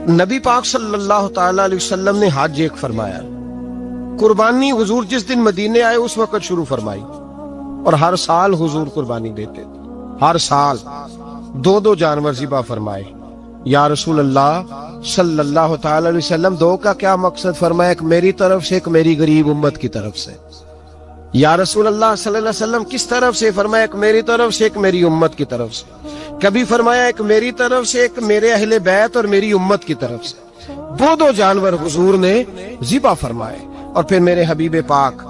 نبی پاک صلی اللہ تعالی علیہ وسلم نے حج ایک فرمایا، قربانی حضور جس دن مدینے آئے اس وقت شروع فرمائی، اور ہر سال حضور قربانی دیتے تھے، ہر سال دو جانور ذبح فرمائے۔ یا رسول اللہ صلی اللہ تعالی علیہ وسلم، دو کا کیا مقصد؟ فرمایا ایک میری طرف سے، ایک میری غریب امت کی طرف سے۔ یا رسول اللہ صلی اللہ علیہ وسلم کس طرف سے؟ فرمایا ایک میری طرف سے، ایک میری امت کی طرف سے۔ کبھی فرمایا ایک میری طرف سے، ایک میرے اہل بیت اور میری امت کی طرف سے۔ دو جانور حضور نے ذبح فرمائے، اور پھر میرے حبیب پاک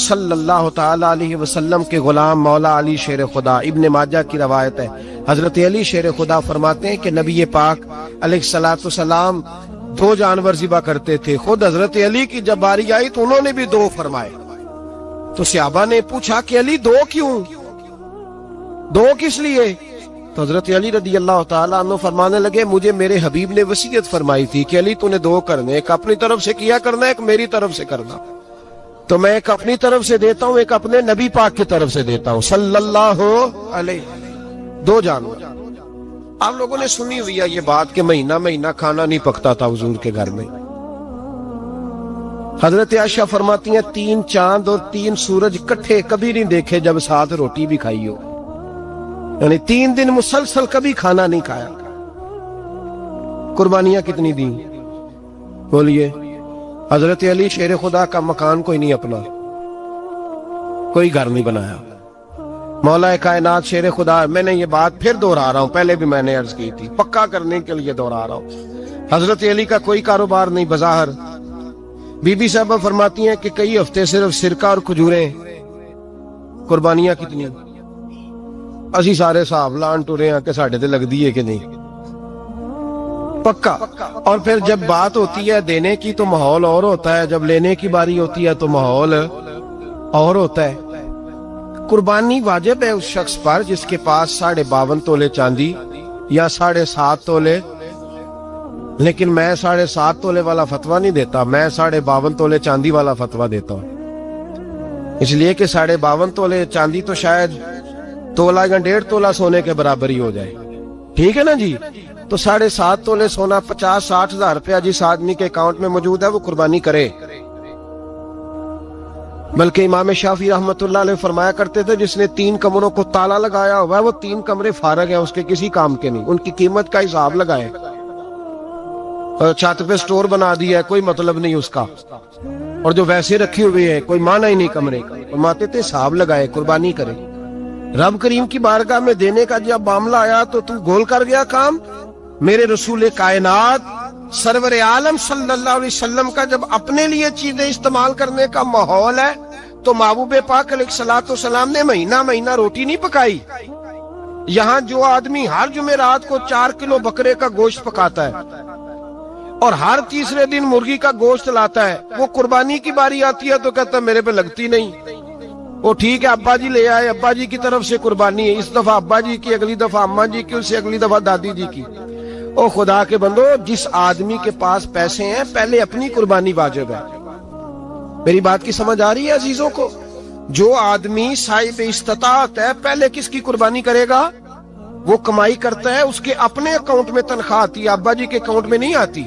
صلی اللہ تعالی علیہ وسلم کے غلام مولا علی شیر خدا، ابن ماجہ کی روایت ہے، حضرت علی شیر خدا فرماتے ہیں کہ نبی پاک علیہ الصلوۃ والسلام دو جانور ذبح کرتے تھے۔ خود حضرت علی کی جب باری آئی تو انہوں نے بھی دو فرمائے۔ تو صحابہ نے پوچھا کہ علی دو کیوں؟ دو کس لیے؟ تو حضرت علی رضی اللہ تعالیٰ عنہ فرمانے لگے، مجھے میرے حبیب نے وصیت فرمائی تھی کہ علی تو نے دو کرنے، ایک اپنی طرف سے کیا کرنا، ایک میری طرف سے کرنا۔ تو میں ایک اپنی طرف سے دیتا ہوں، ایک اپنے نبی پاک کی طرف سے دیتا ہوں صلی اللہ علیہ۔ دو جانور۔ آپ لوگوں نے سنی ہوئی ہے یہ بات کہ مہینہ کھانا نہیں پکتا تھا حضور کے گھر میں۔ حضرت عائشہ فرماتی ہیں 3 چاند اور 3 سورج کٹھے کبھی نہیں دیکھے جب ساتھ روٹی بھی کھائی ہو، یعنی 3 دن مسلسل کبھی کھانا نہیں کھایا۔ قربانیاں کتنی دیں؟ بولیے۔ حضرت علی شیر خدا کا مکان کوئی نہیں اپنا، کوئی گھر نہیں بنایا۔ مولا کائنات شیر خدا، میں نے یہ بات پھر دوہرا رہا ہوں، پہلے بھی میں نے عرض کی تھی، پکا کرنے کے لیے دوہرا رہا ہوں۔ حضرت علی کا کوئی کاروبار نہیں بظاہر۔ بی بی صاحبہ فرماتی ہیں کہ کئی ہفتے صرف سرکہ اور کھجوریں۔ قربانیاں کتنی؟ اسی سارے صاحب لان ٹورے ہیں کہ ساڑھے تے لگ دیئے کہ نہیں، پکا۔ اور پھر جب بات ہوتی ہے دینے کی تو ماحول اور ہوتا ہے، جب لینے کی باری ہوتی ہے تو ماحول اور ہوتا ہے۔ قربانی واجب ہے اس شخص پر جس کے پاس 52.5 تولے چاندی یا 7.5 تولے، لیکن میں 7.5 تولے والا فتویٰ نہیں دیتا، میں 52.5 تولے چاندی والا فتویٰ دیتا ہوں، اس لیے کہ 52.5 تولے چاندی تو شاید تولہ یا 1.5 تولہ سونے کے برابر ہی ہو جائے، ٹھیک ہے نا جی؟ تو 7.5 تولے سونا 50-60 ہزار روپیہ جس آدمی کے اکاؤنٹ میں موجود ہے وہ قربانی کرے۔ بلکہ امام شافعی رحمت اللہ علیہ فرمایا کرتے تھے جس نے 3 کمروں کو تالا لگایا ہوا ہے وہ 3 کمرے فارغ ہیں، اس کے کسی کام کے نہیں، ان کی قیمت کا حساب لگائے۔ چھت پہ سٹور بنا دیا ہے، کوئی مطلب نہیں اس کا، اور جو ویسے رکھے ہوئے ہیں کوئی معنی ہی نہیں کمرے کا، فرماتے تھے حساب لگائے، قربانی کرے۔ رب کریم کی بارگاہ میں دینے کا جب معاملہ آیا تو تو گول کر گیا کام۔ میرے رسول کائنات سرور عالم صلی اللہ علیہ وسلم کا جب اپنے لیے چیزیں استعمال کرنے کا ماحول ہے تو محبوب پاک علیہ الصلوۃ والسلام نے مہینہ روٹی نہیں پکائی۔ یہاں جو آدمی ہر جمعرات کو 4 کلو بکرے کا گوشت پکاتا ہے اور ہر تیسرے دن مرغی کا گوشت لاتا ہے، وہ قربانی کی باری آتی ہے تو کہتا ہے میرے پہ لگتی نہیں۔ وہ ٹھیک ہے ابا جی لے آئے، ابا جی کی طرف سے قربانی ہے، اس دفعہ ابا جی کی، اگلی دفعہ اماں جی کی، اس سے اگلی دفعہ دادی جی کی۔ او خدا کے بندو، جس آدمی کے پاس پیسے ہیں پہلے اپنی قربانی واجب ہے۔ میری بات کی سمجھ آ رہی ہے عزیزوں کو؟ جو آدمی صاحب استطاعت ہے پہلے کس کی قربانی کرے گا؟ وہ کمائی کرتا ہے، اس کے اپنے اکاؤنٹ میں تنخواہ آتی ہے، ابا جی کے اکاؤنٹ میں نہیں آتی۔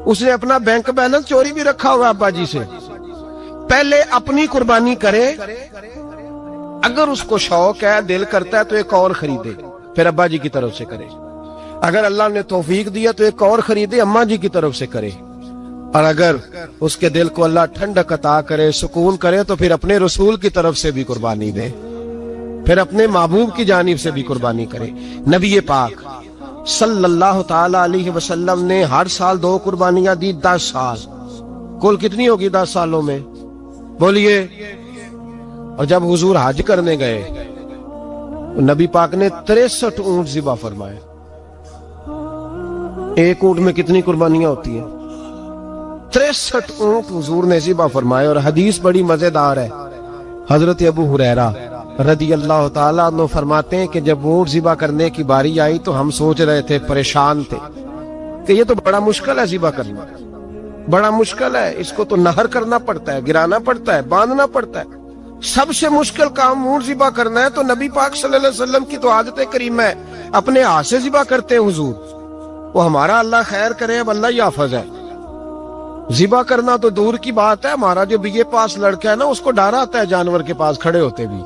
اس نے اپنا بینک بیلنس چوری بھی رکھا ہوگا ابا جی سے۔ پہلے اپنی قربانی کرے، اگر اس کو شوق ہے، دل کرتا ہے تو ایک اور خریدے، پھر ابا جی کی طرف سے کرے۔ اگر اللہ نے توفیق دیا تو ایک اور خریدے، اماں جی کی طرف سے کرے۔ اور اگر اس کے دل کو اللہ ٹھنڈک عطا کرے، سکون کرے، تو پھر اپنے رسول کی طرف سے بھی قربانی دے، پھر اپنے محبوب کی جانب سے بھی قربانی کرے۔ نبی پاک صلی اللہ تعالی علیہ وسلم نے ہر سال 2 قربانیاں دی، 10 سال۔ کل کتنی ہوگی 10 سالوں میں؟ بولیے۔ اور جب حضور حج کرنے گئے نبی پاک نے 63 اونٹ ذبح فرمائے۔ ایک اونٹ میں کتنی قربانیاں ہوتی ہیں؟ 63 اونٹ حضور نے ذبح فرمائے۔ اور حدیث بڑی مزیدار ہے، حضرت ابو ہریرہ رضی اللہ تعالیٰ عنہ فرماتے ہیں کہ جب اونٹ ذبح کرنے کی باری آئی تو ہم سوچ رہے تھے، پریشان تھے کہ یہ تو بڑا مشکل ہے ذبح کرنا، بڑا مشکل ہے، اس کو تو نہر کرنا پڑتا ہے، گرانا پڑتا ہے، باندھنا پڑتا ہے، سب سے مشکل کام اونٹ ذبح کرنا ہے۔ تو نبی پاک صلی اللہ علیہ وسلم کی تو عادت کریم ہے، اپنے ہاتھ سے ذبح کرتے ہیں حضور، وہ ہمارا اللہ خیر کرے، اب اللہ ہی حافظ ہے. ذبح کرنا تو دور کی بات ہے، ہمارا جو BA پاس لڑکا ہے نا، اس کو ڈر آتا ہے جانور کے پاس کھڑے ہوتے بھی.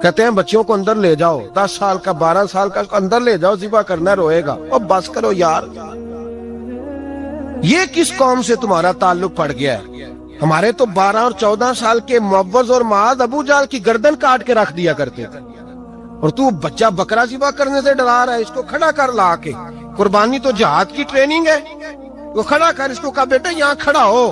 کہتے ہیں بچوں کو اندر لے جاؤ، 10 سال کا 12 سال کا اندر لے جاؤ، ذبح کرنا روئے گا. اور بس کرو یار، یہ کس قوم سے تمہارا تعلق پڑ گیا ہے؟ ہمارے تو 12 اور 14 سال کے معوذ اور معاذ ابو جہل کی گردن کاٹ کے رکھ دیا کرتے تھے، اور تو بچہ بکرا ذبح کرنے سے ڈرا رہا ہے. اس کو کھڑا کر لا کے. قربانی تو جہاد کی ٹریننگ ہے. وہ کھڑا کر، اس کو کہا بیٹا یہاں کھڑا ہو،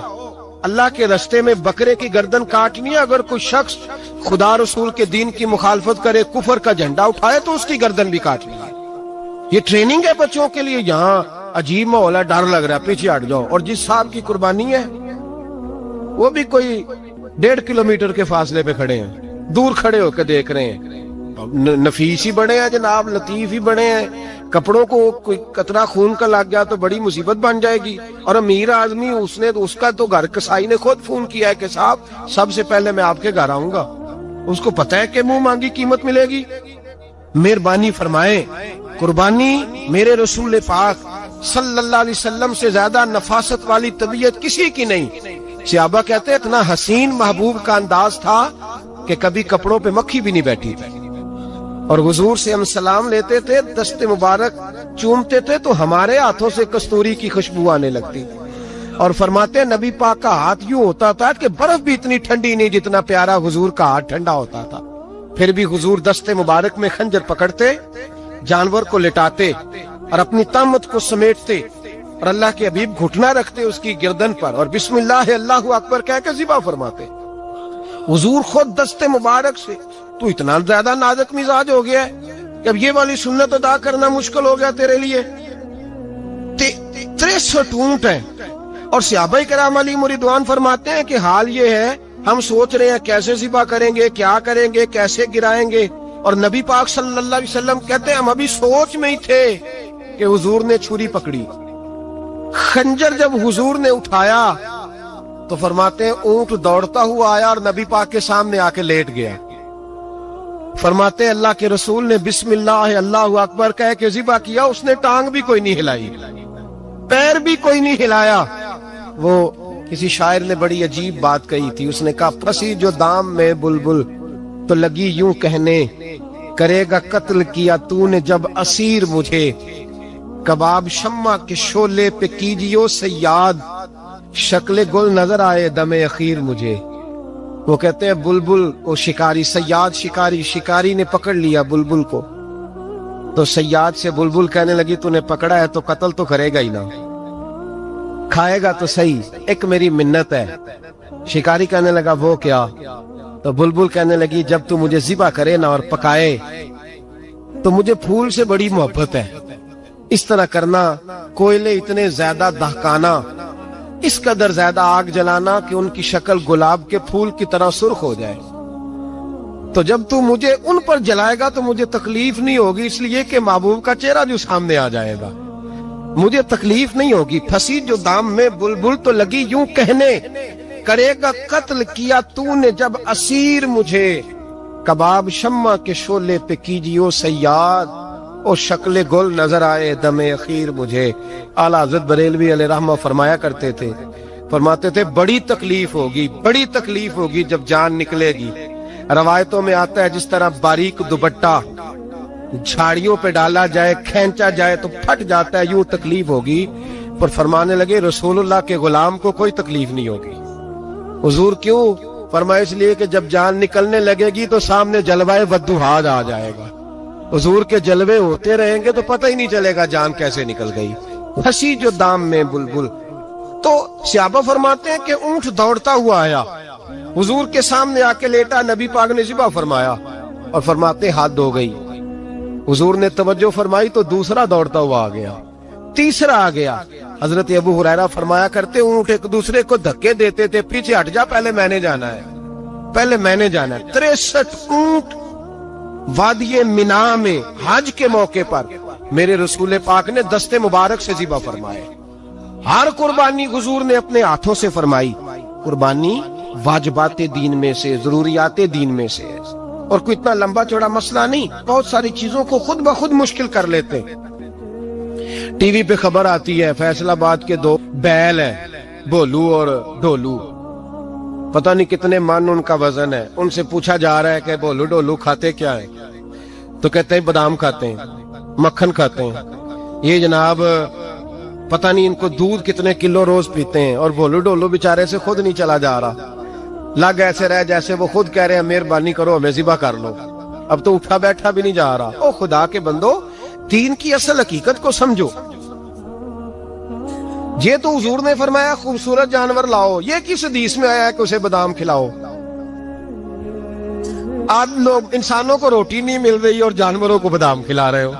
اللہ کے رستے میں بکرے کی گردن کاٹنی ہے. اگر کوئی شخص خدا رسول کے دین کی مخالفت کرے، کفر کا جھنڈا اٹھائے، تو اس کی گردن بھی کاٹنی ہے. یہ ٹریننگ ہے بچوں کے لیے. یہاں عجیب ماحول ہے، ڈر لگ رہا ہے، پیچھے ہٹ جاؤ. اور جس صاحب کی قربانی ہے وہ بھی کوئی 1.5 کلومیٹر کے فاصلے پہ کھڑے ہیں، دور کھڑے ہو کے دیکھ رہے ہیں. نفیس ہی بڑے ہیں جناب، لطیف ہی بڑے ہیں. کپڑوں کو کوئی قطرہ خون کا لگ گیا تو بڑی مصیبت بن جائے گی. اور امیر آدمی اس کا تو گھر کسائی نے خود فون کیا ہے کہ صاحب سب سے پہلے میں آپ کے گھر آؤں گا. اس کو پتہ ہے کہ منہ مانگی قیمت ملے گی. مہربانی فرمائیں، قربانی میرے رسول پاک صلی اللہ علیہ وسلم سے زیادہ نفاست والی طبیعت کسی کی نہیں. صحابہ کہتے ہیں اتنا حسین محبوب کا انداز تھا کہ کبھی کپڑوں پہ مکھی بھی نہیں بیٹھی تھی. اور حضور سے ہم سلام لیتے تھے، دست مبارک چومتے تھے تو ہمارے ہاتھوں سے کستوری کی خوشبو آنے لگتی. اور فرماتے ہیں نبی پاک کا ہاتھ یوں ہوتا تھا کہ برف بھی اتنی ٹھنڈی نہیں جتنا پیارا حضور کا ہاتھ ٹھنڈا ہوتا تھا. پھر بھی حضور دست مبارک میں خنجر پکڑتے، جانور کو لٹاتے اور اپنی طامت کو سمیٹتے، اور اللہ کے حبیب گھٹنا رکھتے اس کی گردن پر، اور بسم اللہ اللہ اکبر کہہ کے ذبح فرماتے. حضور خود دست مبارک سے. تو اتنا زیادہ نازک مزاج ہو گیا ہے کہ اب یہ والی سنت ادا کرنا مشکل ہو گیا تیرے لیے. 63 اونٹ ہیں. اور صحابہ کرام علیہم رضوان فرماتے ہیں کہ حال یہ ہے، ہم سوچ رہے ہیں کیسے ذبح کریں گے، کیا کریں گے، کیسے گرائیں گے. اور نبی پاک صلی اللہ علیہ وسلم کہتے ہیں ہم ابھی سوچ میں ہی تھے کہ حضور نے چھری پکڑی. خنجر جب حضور نے اٹھایا تو فرماتے ہیں اونٹ دوڑتا ہوا آیا اور نبی پاک کے سامنے آ کے لیٹ گیا. فرماتے ہیں اللہ کے رسول نے بسم اللہ اللہ اکبر کہہ کے ذبح کیا. اس نے ٹانگ بھی کوئی نہیں ہلائی، پیر بھی کوئی نہیں ہلایا. وہ کسی شاعر نے بڑی عجیب بات کہی تھی. اس نے کہا پھنسی جو دام میں بلبل تو لگی یوں کہنے، کرے گا قتل کیا تو نے جب اسیر مجھے، کباب شمع کے شعلے پہ کیجیو صیاد، شکل گل نظر آئے دم اخیر مجھے. وہ کہتے ہیں بلبل، وہ شکاری، صیاد شکاری نے پکڑ لیا بلبل کو. تو صیاد سے بلبل کہنے لگی تو نے پکڑا ہے تو قتل تو کرے گا ہی نا، کھائے گا تو صحیح، ایک میری منت ہے. شکاری کہنے لگا وہ کیا؟ تو بلبل کہنے لگی جب تو مجھے ذبح کرے نا اور پکائے تو مجھے پھول سے بڑی محبت ہے. اس طرح کرنا، کوئلے اتنے زیادہ دہکانا، اس قدر زیادہ آگ جلانا کہ ان کی شکل گلاب کے پھول کی طرح سرخ ہو جائے. تو جب تو مجھے ان پر جلائے گا تو مجھے تکلیف نہیں ہوگی، اس لیے کہ محبوب کا چہرہ جو سامنے آ جائے گا مجھے تکلیف نہیں ہوگی. پھنسی جو دام میں بلبل تو لگی یوں کہنے، کرے گا قتل کیا تو نے جب اسیر مجھے، کباب شمع کے شعلے پہ کیجیو صیاد، اور شکل گل نظر آئے دم اخیر مجھے. اعلیٰ حضرت بریلوی علیہ رحمہ فرمایا کرتے تھے، فرماتے تھے بڑی تکلیف ہوگی جب جان نکلے گی. روایتوں میں آتا ہے جس طرح باریک دوپٹہ جھاڑیوں پہ ڈالا جائے، کھینچا جائے تو پھٹ جاتا ہے، یوں تکلیف ہوگی. پر فرمانے لگے رسول اللہ کے غلام کو کوئی تکلیف نہیں ہوگی. حضور کیوں؟ فرمایا اس لیے کہ جب جان نکلنے لگے گی تو سامنے جلوہ ودوحاد آ جائے گا. حضور کے جلوے ہوتے رہیں گے تو پتہ ہی نہیں چلے گا جان کیسے نکل گئی. پھنسی جو دام میں بلبل. تو صحابہ فرماتے ہیں کہ اونٹ دوڑتا ہوا آیا، حضور کے سامنے آ کے لیٹا، نبی پاک نے ذبح فرمایا اور فرماتے ہاتھ دھو گئی. حضور نے توجہ فرمائی تو دوسرا دوڑتا ہوا آ گیا، تیسرا آ گیا. حضرت ابو ہریرہ فرمایا کرتے اونٹ ایک دوسرے کو دھکے دیتے تھے، پیچھے ہٹ جا، پہلے میں نے جانا ہے. 63 اونٹ وادی مینا میں حج کے موقع پر میرے رسول پاک نے دست مبارک سے ذبح فرمائے. ہر قربانی حضور نے اپنے ہاتھوں سے فرمائی. قربانی واجبات دین میں سے، ضروریات دین میں سے ہے، اور کوئی اتنا لمبا چوڑا مسئلہ نہیں. بہت ساری چیزوں کو خود بخود مشکل کر لیتے. ٹی وی پہ خبر آتی ہے فیصل آباد کے 2 بیل ہیں، بھولو اور ڈھولو، پتہ نہیں کتنے من ان کا وزن ہے. ان سے پوچھا جا رہا ہے کہ بھولو ڈھولو کھاتے کیا ہیں؟ تو کہتے ہیں بادام کھاتے ہیں، مکھن کھاتے ہیں. یہ جناب پتہ نہیں ان کو دودھ کتنے کلو روز پیتے ہیں، اور بھولو ڈھولو بیچارے سے خود نہیں چلا جا رہا، لگ ایسے رہ جیسے وہ خود کہہ رہے ہیں مہربانی کرو ہمیں ذبح کر لو. اب تو اٹھا بیٹھا بھی نہیں جا رہا. او خدا کے بندو، دین کی اصل حقیقت کو سمجھو. یہ تو حضور نے فرمایا خوبصورت جانور لاؤ، یہ کس حدیث میں آیا ہے کہ اسے بادام کھلاؤ؟ آج لوگ انسانوں کو روٹی نہیں مل رہی اور جانوروں کو بادام کھلا رہے ہو.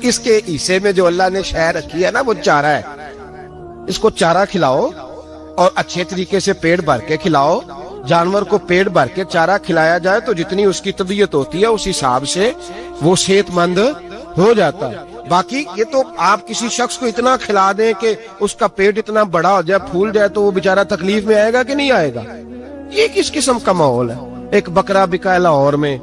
اس کے حصے میں جو اللہ نے شے رکھی ہے نا وہ چارہ ہے. اس کو چارہ کھلاؤ اور اچھے طریقے سے پیٹ بھر کے کھلاؤ. جانور کو پیٹ بھر کے چارہ کھلایا جائے تو جتنی اس کی طبیعت ہوتی ہے اس حساب سے وہ صحت مند ہو جاتا ہے. باقی یہ تو آپ کسی شخص کو اتنا کھلا دیں کہ اس کا پیٹ اتنا بڑا ہو جائے، پھول جائے، تو وہ بیچارہ تکلیف میں آئے گا کہ نہیں آئے گا؟ یہ کس قسم کا ماحول ہے؟ ایک بکرا بکا ہے لاہور میں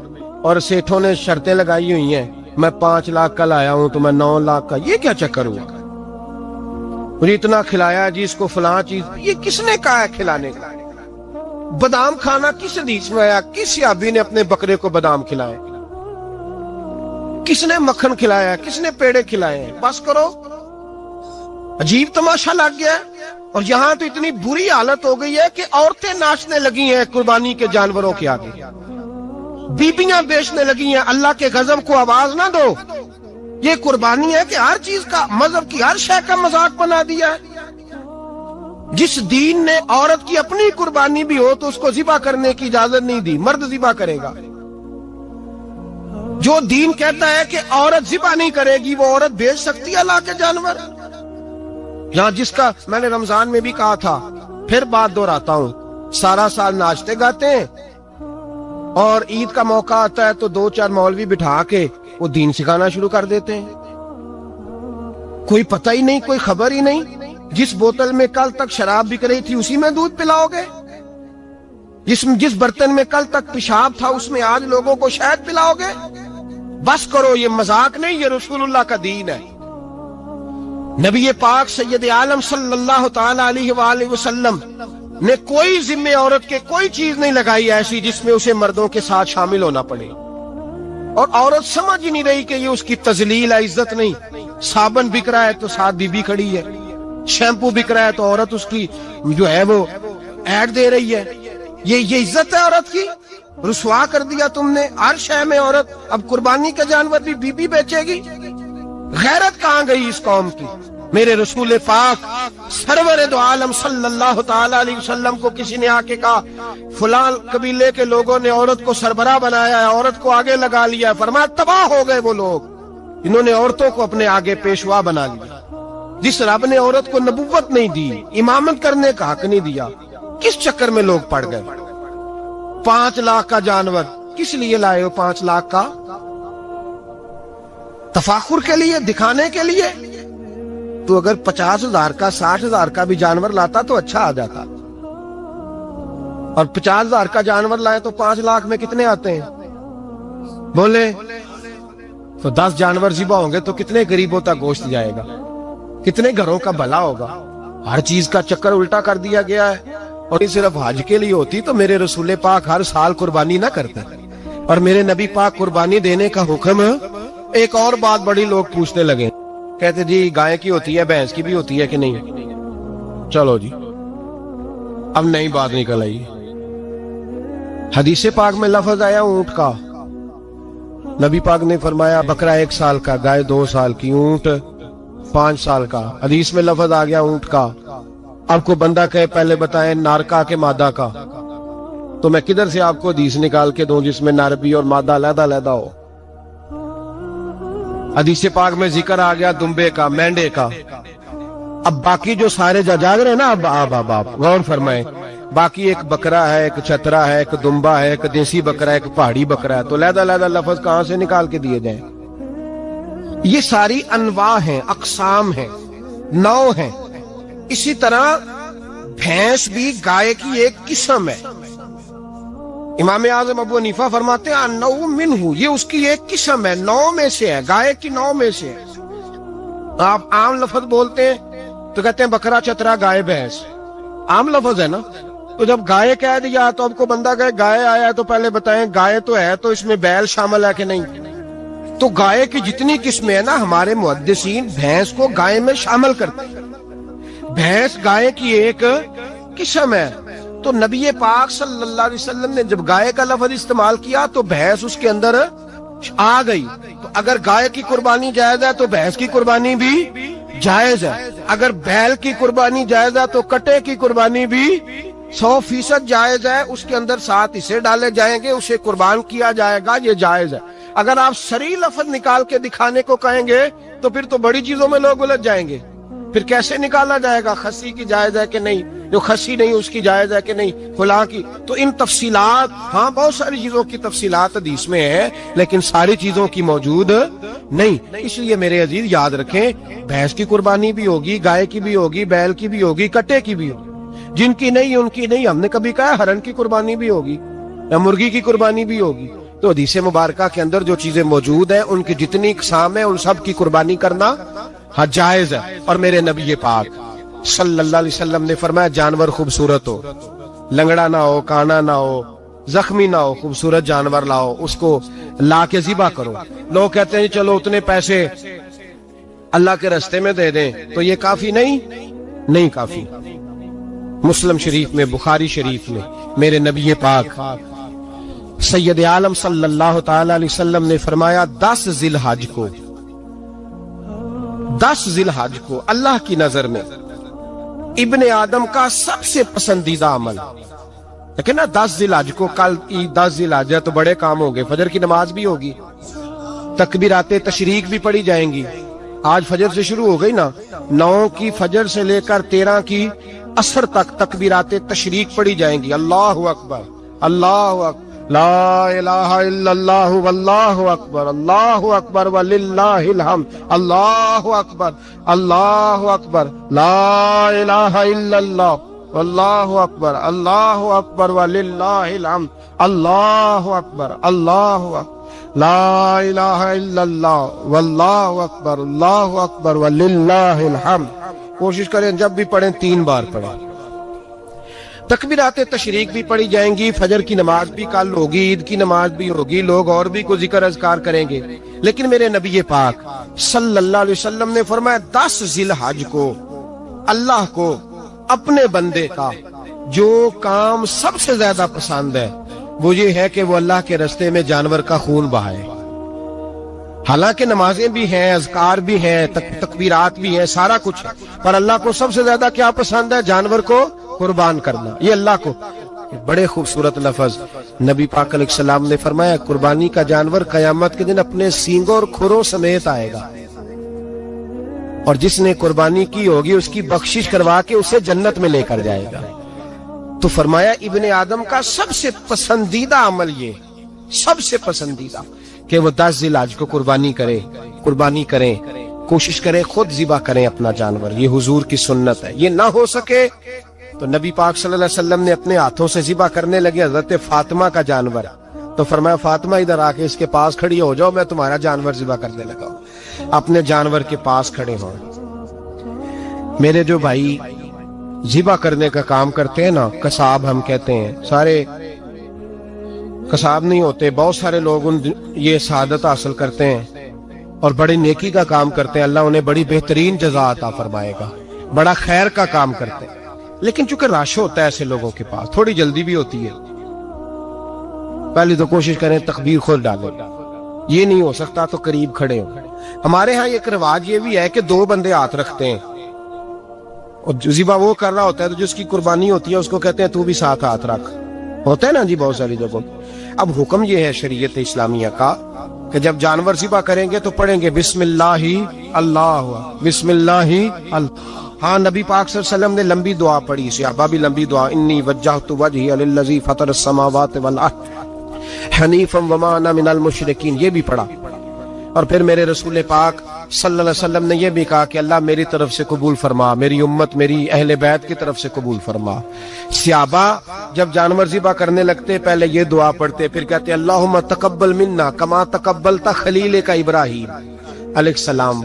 اور سیٹھوں نے شرطیں لگائی ہوئی ہیں، میں 5 لاکھ کا لایا ہوں تو میں 9 لاکھ کا. یہ کیا چکر ہوا؟ مجھے اتنا کھلایا جی اس کو فلاں چیز. یہ کس نے کہا ہے کھلانے کا؟ بادام کھانا کس حدیث میں آیا؟ کس صحابی نے اپنے بکرے کو بادام کھلائے؟ کس نے مکھن کھلایا؟ کس نے پیڑے کھلائے ہیں؟ بس کرو. عجیب تماشا لگ گیا ہے. اور یہاں تو اتنی بری حالت ہو گئی ہے کہ عورتیں ناچنے لگی ہیں قربانی کے جانوروں کے آگے، بیبیاں بیچنے لگی ہیں. اللہ کے غضب کو آواز نہ دو. یہ قربانی ہے کہ ہر چیز کا، مذہب کی ہر شے کا مذاق بنا دیا ہے. جس دین نے عورت کی اپنی قربانی بھی ہو تو اس کو ذبح کرنے کی اجازت نہیں دی، مرد ذبح کرے گا. جو دین کہتا ہے کہ عورت ذبح نہیں کرے گی، وہ عورت بیچ سکتی ہے اللہ کے جانور؟ یہاں جس کا میں نے رمضان میں بھی کہا تھا، پھر بات دہراتا ہوں، سارا سال ناچتے گاتے ہیں اور عید کا موقع آتا ہے تو 2-4 مولوی بٹھا کے وہ دین سکھانا شروع کر دیتے ہیں. کوئی پتہ ہی نہیں، کوئی خبر ہی نہیں. جس بوتل میں کل تک شراب بک رہی تھی اسی میں دودھ پلاؤ گے؟ جس برتن میں کل تک پیشاب تھا اس میں آج لوگوں کو شہد پلاؤ گے؟ بس کرو، یہ مذاق نہیں، یہ رسول اللہ کا دین ہے. نبی پاک سید عالم صلی اللہ تعالی علیہ وآلہ وسلم نے کوئی ذمہ عورت کے کوئی چیز نہیں لگائی ایسی جس میں اسے مردوں کے ساتھ شامل ہونا پڑے. اور عورت سمجھ ہی نہیں رہی کہ یہ اس کی تذلیل ہے، عزت نہیں. صابن بک رہا ہے تو ساتھ بی بی کھڑی ہے، شیمپو بک رہا ہے تو عورت اس کی جو ہے وہ ایڈ دے رہی ہے. یہ عزت ہے عورت کی؟ رسوا کر دیا تم نے ہر شے میں عورت. اب قربانی کا جانور بھی بی بی بیچے گی؟ غیرت کہاں گئی اس قوم کی؟ میرے رسول پاک سرور دو عالم صلی اللہ تعالی علیہ وسلم کو کسی نے آ کے کہا فلاں قبیلے کے لوگوں نے عورت کو سربراہ بنایا ہے، عورت کو آگے لگا لیا ہے. فرمایا تباہ ہو گئے وہ لوگ، انہوں نے عورتوں کو اپنے آگے پیشوا بنا لیا. جس رب نے عورت کو نبوت نہیں دی، امامت کرنے کا حق نہیں دیا، کس چکر میں لوگ پڑ گئے؟ 5 لاکھ کا جانور کس لیے لائے ہو؟ 5 لاکھ کا تفاخر کے لیے، دکھانے کے لیے؟ تو اگر 50,000 کا 60,000 کا بھی جانور لاتا تو اچھا آ جاتا. اور 50,000 کا جانور لائے تو 5 لاکھ میں کتنے آتے ہیں؟ بولے تو 10 جانور ذبح ہوں گے تو کتنے غریبوں تک گوشت جائے گا؟ کتنے گھروں کا بھلا ہوگا؟ ہر چیز کا چکر الٹا کر دیا گیا ہے. اور یہ صرف حج کے لیے ہوتی تو میرے رسول پاک ہر سال قربانی نہ کرتے. اور میرے نبی پاک قربانی دینے کا حکم. ایک اور بات بڑی لوگ پوچھنے لگے، کہتے جی گائے کی ہوتی ہے، بھینس کی بھی ہوتی ہے کہ نہیں؟ چلو جی اب نئی بات نکل آئی. حدیث پاک میں لفظ آیا اونٹ کا. نبی پاک نے فرمایا بکرا 1 سال کا، گائے 2 سال کی، اونٹ 5 سال کا. حدیث میں لفظ آ گیا اونٹ کا. آپ کو بندہ کہے پہلے بتائیں نر کا کہ مادہ کا، تو میں کدھر سے آپ کو حدیث نکال کے دوں جس میں نر بھی اور مادہ علیحدہ علیحدہ ہو؟ حدیث پاک میں ذکر آ گیا دمبے کا، مینڈے کا. اب باقی جو سارے جاگ رہے ہیں نا، اب غور فرمائیں، باقی ایک بکرا ہے، ایک چترا ہے، ایک دمبا ہے، ایک دیسی بکرا ہے، ایک پہاڑی بکرا ہے، تو علیحدہ علیحدہ لفظ کہاں سے نکال کے دیے جائیں؟ یہ ساری انواع ہیں، اقسام ہیں، نوع ہیں. اسی طرح بھینس بھی گائے کی ایک قسم ہے. امام اعظم ابو حنیفہ فرماتے ہیں النوع منہ، یہ اس کی ایک قسم ہے، نوع میں سے ہے، گائے کی نوع میں سے ہے. آپ عام لفظ بولتے ہیں تو کہتے ہیں بکرا چترا گائے بھینس، عام لفظ ہے نا. تو جب گائے کہہ دیا تو اب کو بندہ کہے گائے آیا تو پہلے بتائیں گائے تو ہے تو اس میں بیل شامل ہے کہ نہیں. تو گائے کی جتنی قسمیں ہیں نا ہمارے محدثین بھینس کو گائے میں شامل کرتے ہیں. بھینس گائے کی ایک قسم ہے. تو نبی پاک صلی اللہ علیہ وسلم نے جب گائے کا لفظ استعمال کیا تو بھینس اس کے اندر آ گئی. تو اگر گائے کی قربانی جائز ہے تو بھینس کی قربانی بھی جائز ہے. اگر بیل کی قربانی جائز ہے تو کٹے کی قربانی بھی 100% جائز ہے. اس کے اندر 7 حصے ڈالے جائیں گے، اسے قربان کیا جائے گا، یہ جائز ہے. اگر آپ صریح لفظ نکال کے دکھانے کو کہیں گے تو پھر تو بڑی چیزوں میں لوگ الجھ جائیں گے. پھر کیسے نکالا جائے گا خسی کی جائز ہے کہ نہیں، جو خسی نہیں اس کی جائز ہے کہ نہیں، فلاں کی. تو ان تفصیلات، ہاں بہت ساری چیزوں کی تفصیلات حدیث میں ہے لیکن ساری چیزوں کی موجود نہیں. اس لیے میرے عزیز یاد رکھیں، بھینس کی قربانی بھی ہوگی، گائے کی بھی ہوگی، بیل کی بھی ہوگی، کٹے کی بھی ہوگی. جن کی نہیں ان کی نہیں. ہم نے کبھی کہا ہرن کی قربانی بھی ہوگی یا مرغی کی قربانی بھی ہوگی. تو حدیث مبارکہ کے اندر جو چیزیں موجود ہیں ان کی جتنی اقسام ہیں ان سب کی قربانی کرنا ہاں جائز ہے. اور میرے نبی پاک صلی اللہ علیہ وسلم نے فرمایا جانور خوبصورت ہو، لنگڑا نہ ہو، کانا نہ ہو، زخمی نہ ہو، خوبصورت جانور لاؤ، اس کو لا کے ذبح کرو. لوگ کہتے ہیں چلو اتنے پیسے اللہ کے راستے میں دے دیں تو یہ کافی نہیں کافی. مسلم شریف میں، بخاری شریف میں میرے نبی پاک سید عالم صلی اللہ تعالی علیہ وسلم نے فرمایا 10 ذی الحج کو اللہ کی نظر میں ابن آدم کا سب سے پسندیدہ عمل. لیکن نا 10 ذی الحج کو، کل 10 ذی الحج ہے تو بڑے کام ہوں گے. فجر کی نماز بھی ہوگی، تکبیرات تشریق بھی پڑھی جائیں گی. آج فجر سے شروع ہو گئی نا، 9 کی فجر سے لے کر 13 کی عصر تک تکبیرات تشریق پڑھی جائیں گی. اللہ اکبر، اللہ اکبر، لا الہ الا اللہ واللہ اکبر، اللہ اکبر وللہ الحمد، اللہ اکبر، اللہ اکبر، لا الہ الا اللہ واللہ اکبر، اللہ اکبر وللہ الحمد، اللہ اکبر، اللہ اکبر، لا الہ الا اللہ واللہ اکبر، اللہ اکبر وللہ الحمد. کوشش کریں جب بھی پڑھیں 3 بار پڑھیں. تکبیرات تشریق بھی پڑھی جائیں گی، فجر کی نماز بھی کل ہوگی، عید کی نماز بھی ہوگی، لوگ اور بھی کوئی ذکر اذکار کریں گے. لیکن میرے نبی پاک صلی اللہ علیہ وسلم نے فرمایا 10 ذی الحج کو اللہ کو اپنے بندے کا جو کام سب سے زیادہ پسند ہے وہ یہ ہے کہ وہ اللہ کے راستے میں جانور کا خون بہائے. حالانکہ نمازیں بھی ہیں، اذکار بھی ہیں، تکبیرات بھی ہیں، سارا کچھ ہے، پر اللہ کو سب سے زیادہ کیا پسند ہے؟ جانور کو قربان کرنا. یہ اللہ کو بڑے خوبصورت لفظ نبی پاک علیہ السلام نے فرمایا قربانی کا جانور قیامت کے دن اپنے سینگوں اور کھروں سمیت آئے گا، اور جس نے قربانی کی ہوگی اس کی بخشش کروا کے اسے جنت میں لے کر جائے گا. تو فرمایا ابن آدم کا سب سے پسندیدہ عمل یہ، سب سے پسندیدہ، کہ وہ 10 ذی الحج کو قربانی کریں، کوشش کریں خود ذبح کریں اپنا جانور. یہ حضور کی سنت ہے. یہ نہ ہو سکے تو نبی پاک صلی اللہ علیہ وسلم نے اپنے ہاتھوں سے ذبح کرنے لگے حضرت فاطمہ کا جانور. تو فرمایا فاطمہ ادھر آ کے اس کے پاس کھڑی ہو جاؤ، میں تمہارا جانور ذبح کرنے لگا ہوں. اپنے جانور کے پاس کھڑے ہوں. میرے جو بھائی ذبح کرنے کا کام کرتے ہیں نا، قصاب ہم کہتے ہیں، سارے قصاب نہیں ہوتے، بہت سارے لوگ یہ سعادت حاصل کرتے ہیں اور بڑی نیکی کا کام کرتے ہیں. اللہ انہیں بڑی بہترین جزا عطا فرمائے گا، بڑا خیر کا کام کرتے ہیں. لیکن چونکہ رش ہوتا ہے ایسے لوگوں کے پاس، تھوڑی جلدی بھی ہوتی ہے، پہلے تو کوشش کریں تکبیر خود ڈالیں. یہ نہیں ہو سکتا تو قریب کھڑے ہوں. ہمارے ہاں ایک رواج یہ بھی ہے کہ 2 بندے ہاتھ رکھتے ہیں، اور جو ذبح وہ کر رہا ہوتا ہے تو جس کی قربانی ہوتی ہے اس کو کہتے ہیں تو بھی ساتھ ہاتھ رکھ. ہوتا ہے نا جی بہت ساری جگہوں. اب حکم یہ ہے شریعت اسلامیہ کا کہ جب جانور ذبح کریں گے تو پڑھیں گے بسم اللہ اللہ، بسم اللہ اللہ. ہاں نبی پاک صلی اللہ علیہ وسلم نے لمبی دعا پڑھی، صحابہ بھی لمبی دعا، انی وجہت وجہی للذی فطر السماوات والارض حنیفا وما انا من المشرکین، یہ بھی پڑھا. اور پھر میرے رسول پاک صلی اللہ علیہ وسلم نے یہ بھی کہا کہ اللہ میری طرف سے قبول فرما، میری امت، میری اہل بیت کی طرف سے قبول فرما. صحابہ جب جانور ذبح کرنے لگتے پہلے یہ دعا پڑھتے، پھر کہتے اللہم تقبل منا کما تقبلت خلیل کا ابراہیم علیہ السلام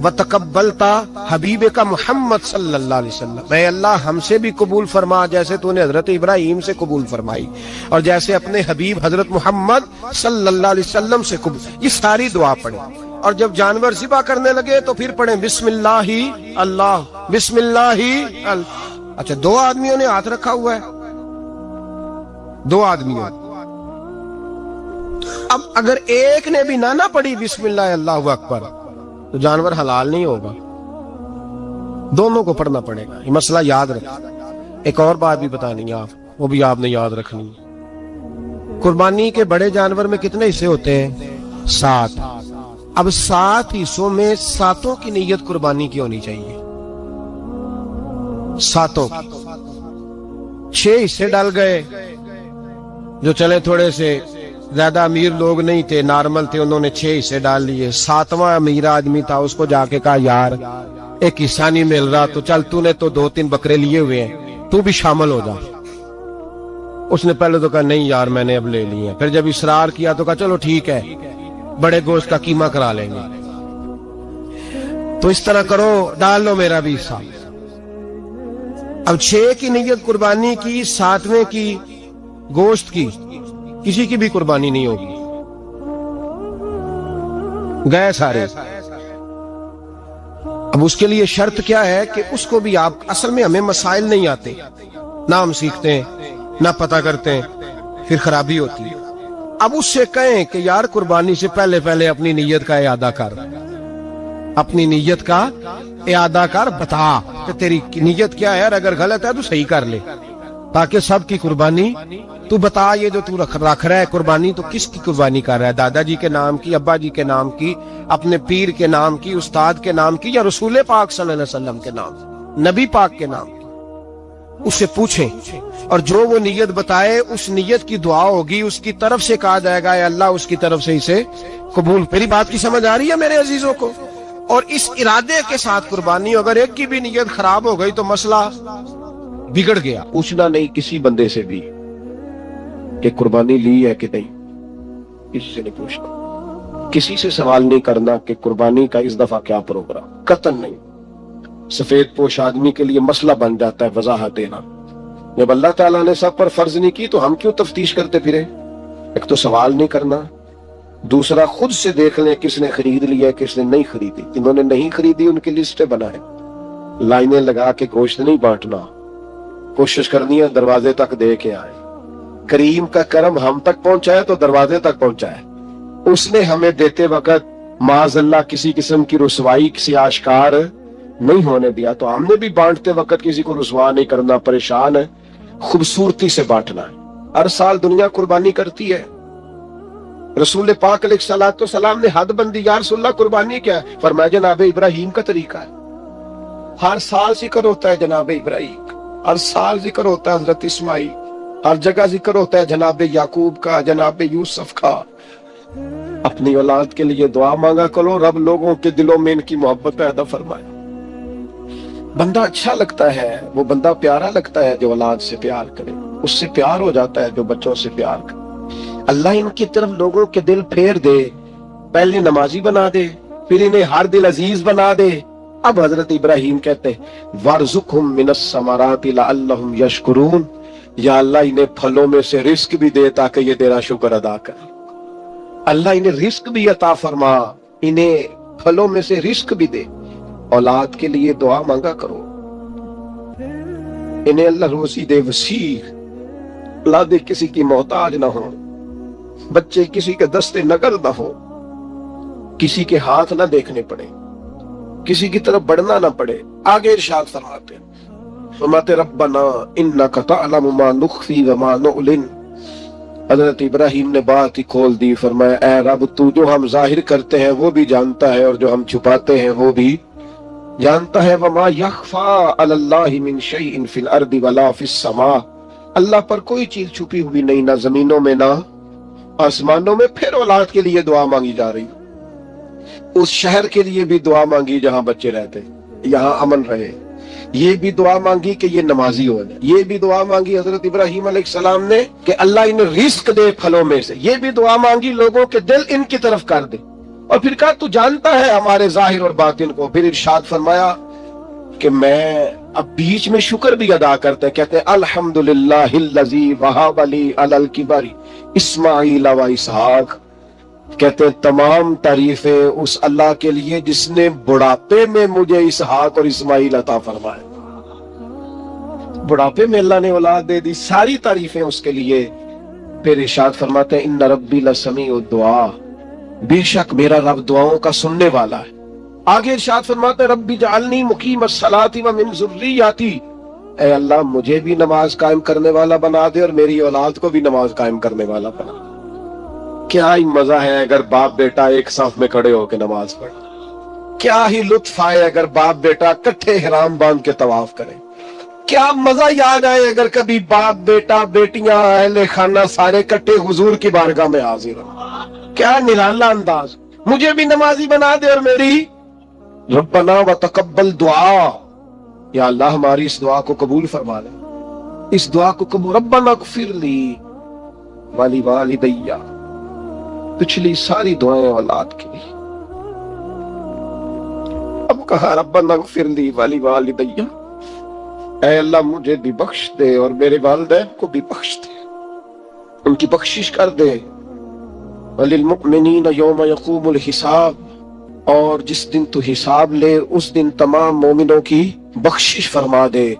وتقبلتا حبیب کا محمد صلی اللہ علیہ وسلم، اے اللہ ہم سے بھی قبول فرما جیسے تو نے حضرت ابراہیم سے قبول فرمائی اور جیسے اپنے حبیب حضرت محمد صلی اللہ علیہ وسلم سے قبول۔ یہ ساری دعا پڑھیں، اور جب جانور ذبح کرنے لگے تو پھر پڑھیں بسم اللہ اللہ، بسم اللہ اللہ۔ اچھا، دو آدمیوں نے ہاتھ رکھا ہوا ہے، دو آدمیوں، اب اگر ایک نے بھی نہ پڑھی بسم اللہ اللہ اکبر تو جانور حلال نہیں ہوگا، دونوں کو پڑھنا پڑے گا۔ یہ مسئلہ یاد رکھیں۔ ایک اور بات بھی بتانی ہے آپ، وہ بھی آپ نے یاد رکھنی ہے۔ قربانی کے بڑے جانور میں کتنے حصے ہوتے ہیں؟ 7۔ اب 7 حصوں میں 7 کی نیت قربانی کی ہونی چاہیے، 7 کی۔ 6 حصے ڈال گئے، جو چلے تھوڑے سے زیادہ امیر لوگ نہیں تھے، نارمل تھے، انہوں نے 6 حصے ڈال لیے۔ 7واں امیر آدمی تھا، اس کو جا کے کہا یار ایک حصہ نہیں مل رہا، تو چل تو نے تو 2-3 بکرے لیے ہوئے ہیں، تو بھی شامل ہو جا۔ اس نے پہلے تو کہا نہیں یار میں نے اب لے لیے ہیں، پھر جب اصرار کیا تو کہا چلو ٹھیک ہے بڑے گوشت کا قیمہ کرا لیں گے۔ تو اس طرح کرو، ڈال لو میرا بھی حصہ۔ اب 6 کی نیت قربانی کی، 7ویں کی گوشت کی، کسی کی بھی قربانی نہیں ہوگی، گئے سارے۔ اب اس کے لیے شرط کیا ہے کہ اس کو بھی آپ، اصل میں ہمیں مسائل نہیں آتے، نہ ہم سیکھتے ہیں نہ پتہ کرتے ہیں، پھر خرابی ہوتی ہے۔ اب اس سے کہیں کہ یار قربانی سے پہلے اپنی نیت کا اعادہ کر، اپنی نیت کا اعادہ کر، بتا کہ تیری نیت کیا ہے، اور اگر غلط ہے تو صحیح کر لے، تاکہ سب کی قربانی تو بتا۔ یہ جو تو رکھ رہا ہے قربانی، تو کس کی قربانی کر رہا ہے؟ دادا جی کے نام کی، ابا جی کے نام کی، اپنے پیر کے نام کی، استاد کے نام کی، یا رسول پاک صلی اللہ علیہ وسلم کے نام کی، نبی پاک کے نام کی؟ اس سے پوچھیں، اور جو وہ نیت بتائے اس نیت کی دعا ہوگی، اس کی طرف سے کہا جائے گا اے اللہ اس کی طرف سے اسے قبول۔ میری بات کی سمجھ آ رہی ہے میرے عزیزوں کو؟ اور اس ارادے کے ساتھ قربانی، اگر ایک کی بھی نیت خراب ہو گئی تو مسئلہ بگڑ گیا۔ پوچھنا نہیں کسی بندے سے بھی کہ قربانی لی ہے کہ نہیں، کسی سے نہیں پوچھنا، کسی سے سوال نہیں کرنا کہ قربانی کا اس دفعہ کیا پروگرام، قطعاً نہیں۔ سفید پوش آدمی کے لیے مسئلہ بن جاتا ہے وضاحت دینا۔ جب اللہ تعالیٰ نے سب پر فرض نہیں کی تو ہم کیوں تفتیش کرتے پھرے؟ ایک تو سوال نہیں کرنا، دوسرا خود سے دیکھ لیں کس نے خرید لیا ہے کس نے نہیں خریدی۔ جنہوں نے نہیں خریدی ان کی لسٹیں بنائیں، لائنیں لگا کے گوشت نہیں بانٹنا، کوشش کرنی ہے دروازے تک دے کے آئے۔ کریم کا کرم ہم تک پہنچائے تو دروازے تک پہنچائے۔ اس نے ہمیں دیتے وقت معاذ اللہ کسی قسم کی رسوائی کسی آشکار نہیں ہونے دیا، تو ہم نے بھی بانٹتے وقت کسی کو رسوا نہیں کرنا، پریشان ہے، خوبصورتی سے بانٹنا ہے۔ ہر سال دنیا قربانی کرتی ہے، رسول پاک علیہ الصلوۃ والسلام نے حد بندی، یا رسول اللہ قربانی کیا ہے؟ فرمایا جناب ابراہیم کا طریقہ ہے۔ ہر سال ذکر ہوتا ہے جناب ابراہیم کا، ہر سال ذکر ہوتا ہے حضرت اسماعیل، ہر جگہ ذکر ہوتا ہے جناب یعقوب کا، جناب یوسف کا۔ اپنی اولاد کے لیے دعا مانگا کرو، رب لوگوں کے دلوں میں ان کی محبت پیدا فرمائے۔ بندہ اچھا لگتا ہے، وہ بندہ پیارا لگتا ہے جو اولاد سے پیار کرے، اس سے پیار ہو جاتا ہے جو بچوں سے پیار کرے۔ اللہ ان کی طرف لوگوں کے دل پھیر دے، پہلے نمازی بنا دے، پھر انہیں ہر دل عزیز بنا دے۔ اب حضرت ابراہیم کہتے ہیں وَارْزُقْهُم مِّنَ الثَّمَرَاتِ لَعَلَّهُمْ يَشْكُرُونَ، یا اللہ انہیں پھلوں میں سے رزق بھی دے تاکہ یہ تیرا شکر ادا کریں۔ اللہ انہیں رزق بھی عطا فرما، انہیں پھلوں میں سے رزق بھی دے۔ اولاد کے لیے دعا مانگا کرو، انہیں اللہ روزی دے وسیع، اولادیں کسی کی محتاج نہ ہو، بچے کسی کے دستے نقل نہ ہو، کسی کے ہاتھ نہ دیکھنے پڑے، کسی کی طرف بڑھنا نہ پڑے۔ آگے ارشاد فرماتے ربنا انک تعلم ما نخفی وما نعلن۔ حضرت ابراہیم نے بات ہی کھول دی، فرمایا اے رب تو جو ہم ظاہر کرتے ہیں وہ بھی جانتا ہے، اور جو ہم چھپاتے ہیں وہ بھی جانتا ہے۔ وما یخفی علی اللہ من شیء فی الارض ولا فی السماء، اللہ پر کوئی چیز چھپی ہوئی نہیں، نہ زمینوں میں نہ آسمانوں میں۔ پھر اولاد کے لیے دعا مانگی جا رہی، اس شہر کے لیے بھی دعا مانگی جہاں بچے رہتے، یہاں امن رہے، یہ بھی دعا مانگی کہ یہ نمازی ہو جائے، یہ بھی دعا مانگی حضرت ابراہیم علیہ السلام نے کہ اللہ انہیں رزق دے پھلوں میں سے، یہ بھی دعا مانگی لوگوں کے دل ان کی طرف کر دے۔ اور پھر کہا تو جانتا ہے ہمارے ظاہر اور باطن کو. پھر ارشاد فرمایا کہ میں اب بیچ میں شکر بھی ادا کرتے ہیں, کہتے ہیں الحمدللہ الذی وہب لی علی الکبر اسماعیل و اسحاق. کہتے ہیں تمام تعریفیں اس اللہ کے لیے جس نے بڑھاپے میں مجھے اسحاق اور اسماعیل عطا فرمائے. بڑھاپے میں اللہ نے اولاد دے دی, ساری تعریفیں اس کے لیے. پھر ارشاد فرماتے ہیں ان ربی لسمیع الدعاء, بے شک میرا رب دعاؤں کا سننے والا ہے. آگے ارشاد فرماتے ہیں ربی جعلنی مقیم الصلاۃ ومن ذریتی, اے اللہ مجھے بھی نماز قائم کرنے والا بنا دے اور میری اولاد کو بھی نماز قائم کرنے والا بنا دے. کیا ہی مزہ ہے اگر باپ بیٹا ایک صف میں کھڑے ہو کے نماز پڑھے. کیا ہی لطف آئے اگر باپ بیٹا کٹھے احرام باندھ کے طواف کریں. کیا مزہ یاد آئے اگر کبھی باپ بیٹا بیٹیاں اہل خانہ سارے کٹھے حضور کی بارگاہ میں حاضر ہوں. کیا نرالا انداز. مجھے بھی نمازی بنا دے اور میری ربنا وتقبل دعا, یا اللہ ہماری اس دعا کو قبول فرما لے, اس دعا کو قبول. ربنا اغفر لی ولی والدیّ, پچھلی ساری دعائیں اولاد کے لیے. اب کہا ربنا اغفر لی ولی والدیّ, اے اللہ مجھے بھی بخش دے اور میرے والدین کو بھی بخش دے, ان کی بخشش کر دے. وللمؤمنین یوم یقوم الحساب, اور جس دن تو حساب لے اس دن تمام مومنوں کی بخشش فرما دے.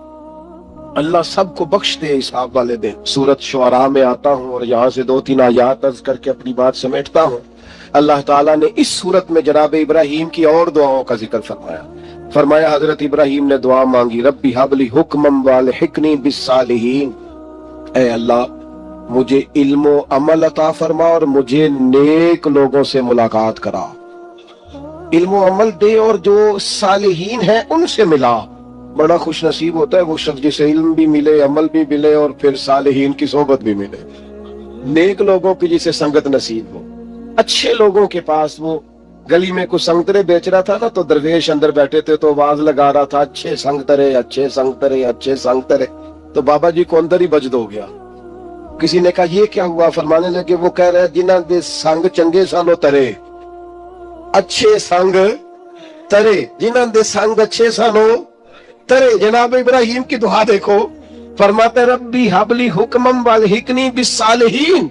اللہ سب کو بخش دے حساب والے دن. سورۃ شعراء میں آتا ہوں اور یہاں سے 2-3 آیات عرض کر کے اپنی بات سمیٹتا ہوں. اللہ تعالیٰ نے اس صورت میں جناب ابراہیم کی اور دعاؤں کا ذکر فرمایا. فرمایا حضرت ابراہیم نے دعا مانگی ربی حب لی حکما والحقنی بالصالحین, اے اللہ مجھے علم و عمل عطا فرما اور مجھے نیک لوگوں سے ملاقات کرا. علم و عمل دے اور جو صالحین ہیں ان سے ملا. بڑا خوش نصیب ہوتا ہے وہ شخص جسے علم بھی ملے, عمل بھی ملے اور پھر صالحین کی صحبت بھی ملے. نیک لوگوں کی جسے سنگت نصیب ہو. اچھے لوگوں کے پاس, وہ گلی میں کچھ سنگترے بیچ رہا تھا نا, تو درویش اندر بیٹھے تھے تو آواز لگا رہا تھا اچھے سنگترے اچھے سنگترے اچھے سنگترے. تو بابا جی کو اندر ہی بجد ہو گیا. کسی نے کہا یہ کیا ہوا؟ فرمانے لگے وہ کہہ رہے جنہاں دے سنگ چنگے سانو ترے, اچھے سنگ ترے, جنہاں دے سنگ اچھے سانو ترے. جناب ابراہیم کی دعا دیکھو, فرماتے ربی حب لی حکما والحقنی بالصالحین,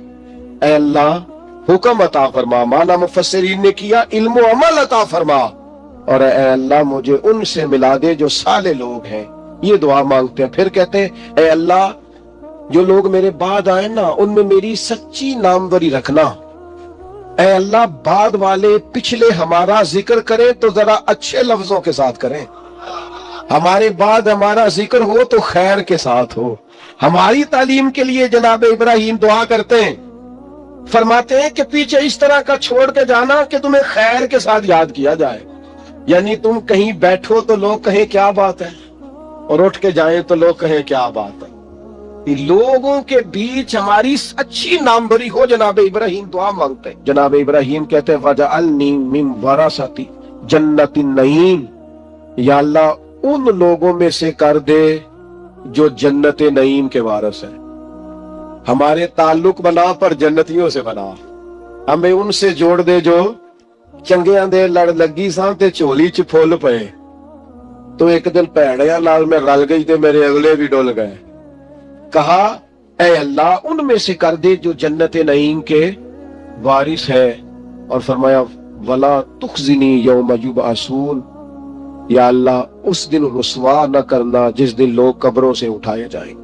اے اللہ حکم عطا فرما. مانا مفسرین نے کیا علم و عمل عطا فرما, اور اے اللہ مجھے ان سے ملا دے جو صالح لوگ ہیں. یہ دعا مانگتے ہیں. پھر کہتے ہیں اے اللہ جو لوگ میرے بعد آئے نا ان میں میری سچی ناموری رکھنا. اے اللہ بعد والے پچھلے ہمارا ذکر کریں تو ذرا اچھے لفظوں کے ساتھ کریں. ہمارے بعد ہمارا ذکر ہو تو خیر کے ساتھ ہو. ہماری تعلیم کے لیے جناب ابراہیم دعا کرتے ہیں. فرماتے ہیں کہ پیچھے اس طرح کا چھوڑ کے جانا کہ تمہیں خیر کے ساتھ یاد کیا جائے. یعنی تم کہیں بیٹھو تو لوگ کہیں کیا بات ہے, اور اٹھ کے جائیں تو لوگ کہیں کیا بات ہے. لوگوں کے بیچ ہماری اچھی ناموری ہو. جناب ابراہیم دعا مانگتے ہیں. جناب ابراہیم کہتے ہیں وَجَعَلْنِي مِنْ وَرَثَةِ جَنَّةِ النَّعِيمِ, یا اللہ ان لوگوں میں سے کر دے جو جنت نعیم کے وارث ہیں. ہمارے تعلق بنا پر جنتیوں سے بنا, ہمیں ان سے جوڑ دے جو چنگیاں دے لڑ لگی سان تے چولی چ پھول پئے. تو ایک دن پیڑیاں لال میں رل گئی تے میرے اگلے بھی ڈول گئے. کہا اے اللہ ان میں سے کر دے جو جنت نعیم کے وارث ہے. اور فرمایا ولا تخزنی یوم یبعثون, یا اللہ اس دن رسوا نہ کرنا جس دن لوگ قبروں سے اٹھائے جائیں.